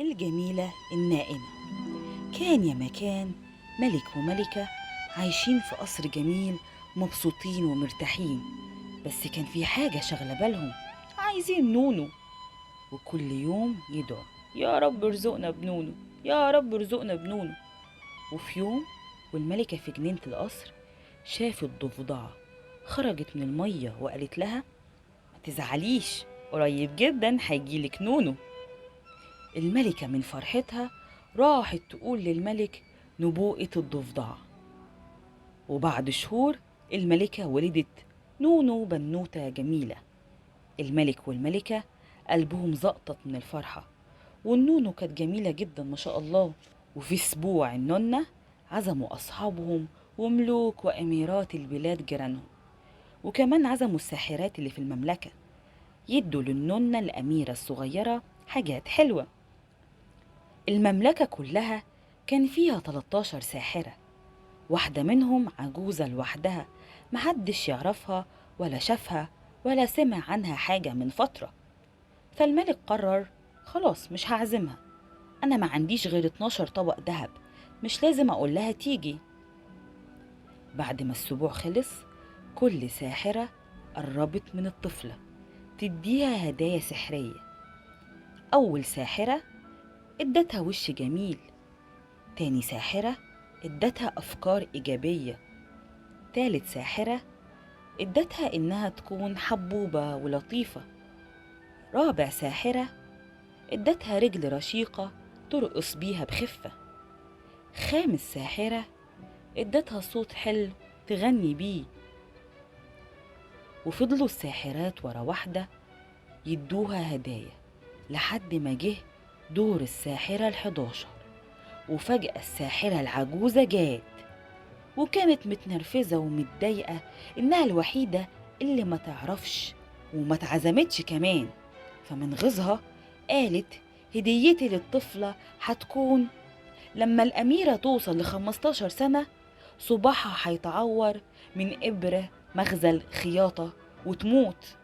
الجميلة النائمة. كان يا مكان ملك وملكة عايشين في قصر جميل، مبسوطين ومرتاحين. بس كان في حاجة شغلة بالهم، عايزين نونو. وكل يوم يدعوا: يا رب ارزقنا بنونو، يا رب ارزقنا بنونو. وفي يوم والملكة في جنينة القصر شافت ضفدعة خرجت من المية وقالت لها: ما تزعليش، قريب جدا هيجيلك نونو. الملكة من فرحتها راحت تقول للملك نبوءة الضفدعة. وبعد شهور الملكة ولدت نونو، بنوتة جميلة. الملك والملكة قلبهم زقطت من الفرحة، والنونو كانت جميلة جدا ما شاء الله. وفي أسبوع النونة عزموا أصحابهم وملوك وأميرات البلاد جيرانهم، وكمان عزموا الساحرات اللي في المملكة يدوا للنونة الأميرة الصغيرة حاجات حلوة. المملكة كلها كان فيها 13 ساحرة، واحدة منهم عجوزة لوحدها، محدش يعرفها ولا شافها ولا سمع عنها حاجة من فترة. فالملك قرر: خلاص مش هعزمها، أنا ما عنديش غير 12 طبق دهب، مش لازم أقول لها تيجي. بعد ما الأسبوع خلص كل ساحرة قربت من الطفلة تديها هدايا سحرية. أول ساحرة ادتها وش جميل، تاني ساحرة ادتها أفكار إيجابية، تالت ساحرة ادتها إنها تكون حبوبة ولطيفة، رابع ساحرة ادتها رجل رشيقة ترقص بيها بخفة، خامس ساحرة ادتها صوت حلو تغني بيه. وفضلوا الساحرات ورا واحدة يدوها هدايا لحد ما جه دور الساحرة ال11. وفجأة الساحرة العجوزة جات، وكانت متنرفزة ومتضايقة إنها الوحيدة اللي ما تعرفش وما اتعزمتش كمان. فمن غيظها قالت: هديتي للطفلة هتكون لما الأميرة توصل ل15 سنة صباعها هيتعور من إبرة مغزل خياطة وتموت.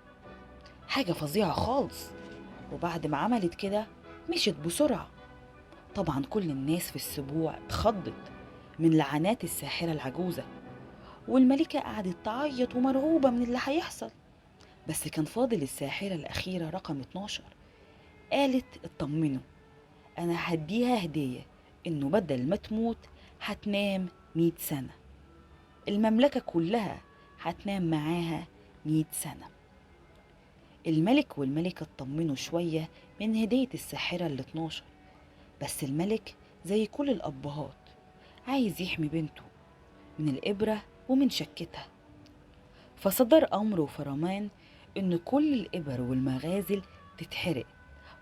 حاجة فظيعة خالص. وبعد ما عملت كده مشت بسرعة. طبعا كل الناس في السبوع اتخضت من لعنات الساحرة العجوزة، والملكة قعدت تعيط ومرعوبة من اللي هيحصل. بس كان فاضل الساحرة الأخيرة رقم 12. قالت: اطمنوا، أنا هديها هدية إنه بدل ما تموت هتنام 100 سنة، المملكة كلها هتنام معاها 100 سنة. الملك والملكة اطمنوا شوية من هدية الساحرة ال12. بس الملك زي كل الأبهات عايز يحمي بنته من الإبرة ومن شكتها، فصدر أمر وفرمان إن كل الإبر والمغازل تتحرق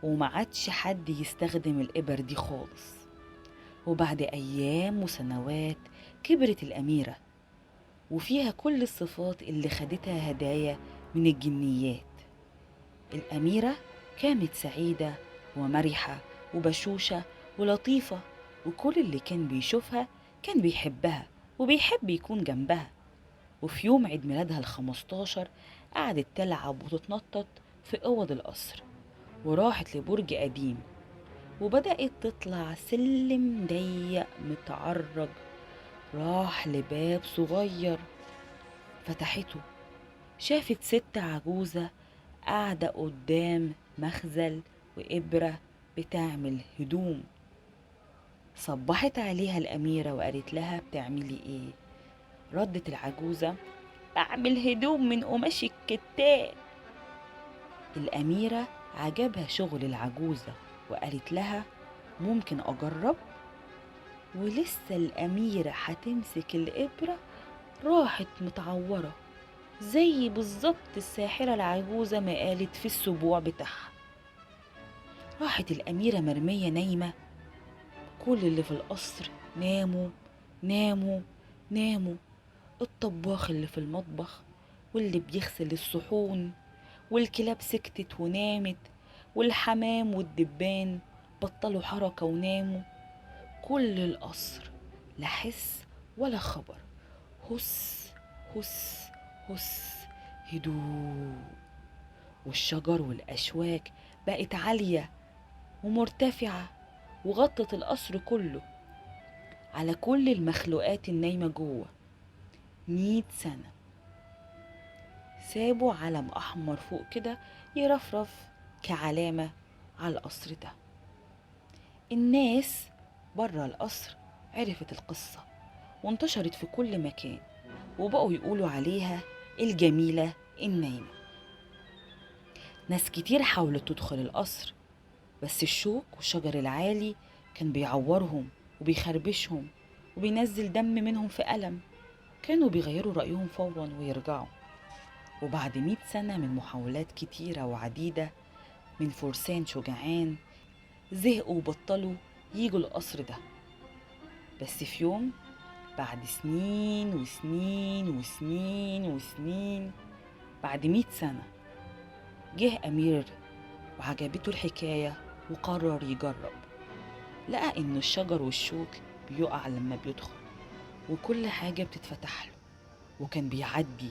وما عادش حد يستخدم الإبر دي خالص. وبعد أيام وسنوات كبرت الأميرة وفيها كل الصفات اللي خدتها هدايا من الجنيات. الأميرة كانت سعيدة ومرحة وبشوشة ولطيفة، وكل اللي كان بيشوفها كان بيحبها وبيحب يكون جنبها. وفي يوم عيد ميلادها ال15 قعدت تلعب وتتنطط في أوض القصر، وراحت لبرج قديم وبدأت تطلع سلم ضيق متعرج، راح لباب صغير فتحته، شافت ست عجوزة قاعدة قدام مخزل وإبرة بتعمل هدوم. صبحت عليها الأميرة وقالت لها: بتعملي إيه؟ ردت العجوزة: بعمل هدوم من قماش الكتان. الأميرة عجبها شغل العجوزة وقالت لها: ممكن أجرب؟ ولسه الأميرة هتمسك الإبرة راحت متعورة زي بالظبط الساحرة العجوزة ما قالت في السبوع بتاعها. راحت الأميرة مرمية نايمة، كل اللي في القصر ناموا ناموا ناموا، الطباخ اللي في المطبخ واللي بيغسل الصحون، والكلاب سكتت ونامت، والحمام والدبان بطلوا حركة وناموا. كل القصر لا حس ولا خبر، هس هس هس، هدوء. والشجر والأشواك بقت عالية ومرتفعة وغطت القصر كله على كل المخلوقات النايمة جوه. 100 سنة سابوا علم أحمر فوق كده يرفرف كعلامة على القصر ده. الناس برا القصر عرفت القصة وانتشرت في كل مكان، وبقوا يقولوا عليها الجميلة النايمة. ناس كتير حاولت تدخل القصر، بس الشوك والشجر العالي كان بيعورهم وبيخربشهم وبينزل دم منهم في ألم. كانوا بيغيروا رأيهم فورا ويرجعوا. وبعد 100 سنة من محاولات كتيرة وعديدة من فرسان شجعان، زهقوا وبطلوا ييجوا القصر ده. بس في يوم، بعد سنين وسنين وسنين وسنين، بعد 100 سنة، جه أمير وعجبته الحكاية وقرر يجرب. لقى إن الشجر والشوك بيقع لما بيدخل، وكل حاجة بتتفتح له، وكان بيعدي.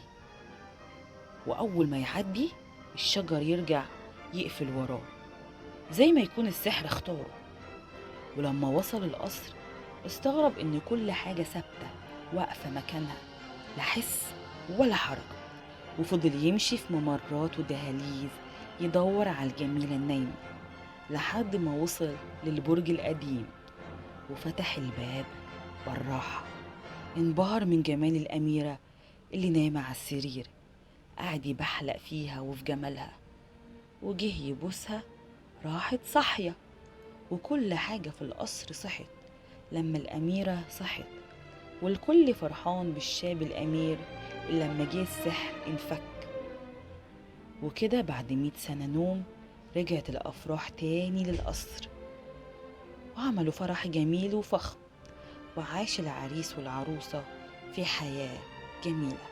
وأول ما يعدي الشجر يرجع يقفل وراه، زي ما يكون السحر اختاره. ولما وصل القصر استغرب إن كل حاجة ثابتة واقفة مكانها، لا حس ولا حركة. وفضل يمشي في ممرات ودهاليز يدور على الجميلة النايمة، لحد ما وصل للبرج القديم وفتح الباب بالراحة. انبهر من جمال الأميرة اللي نايمة على السرير، قعد يبحلق فيها وفي جمالها، وجه يبوسها راحت صحية. وكل حاجة في القصر صحت لما الأميرة صحت، والكل فرحان بالشاب الأمير اللي لما جه السحر انفك. وكده بعد 100 سنة نوم رجعت الأفراح تاني للقصر، وعملوا فرح جميل وفخم، وعاش العريس والعروسة في حياة جميلة.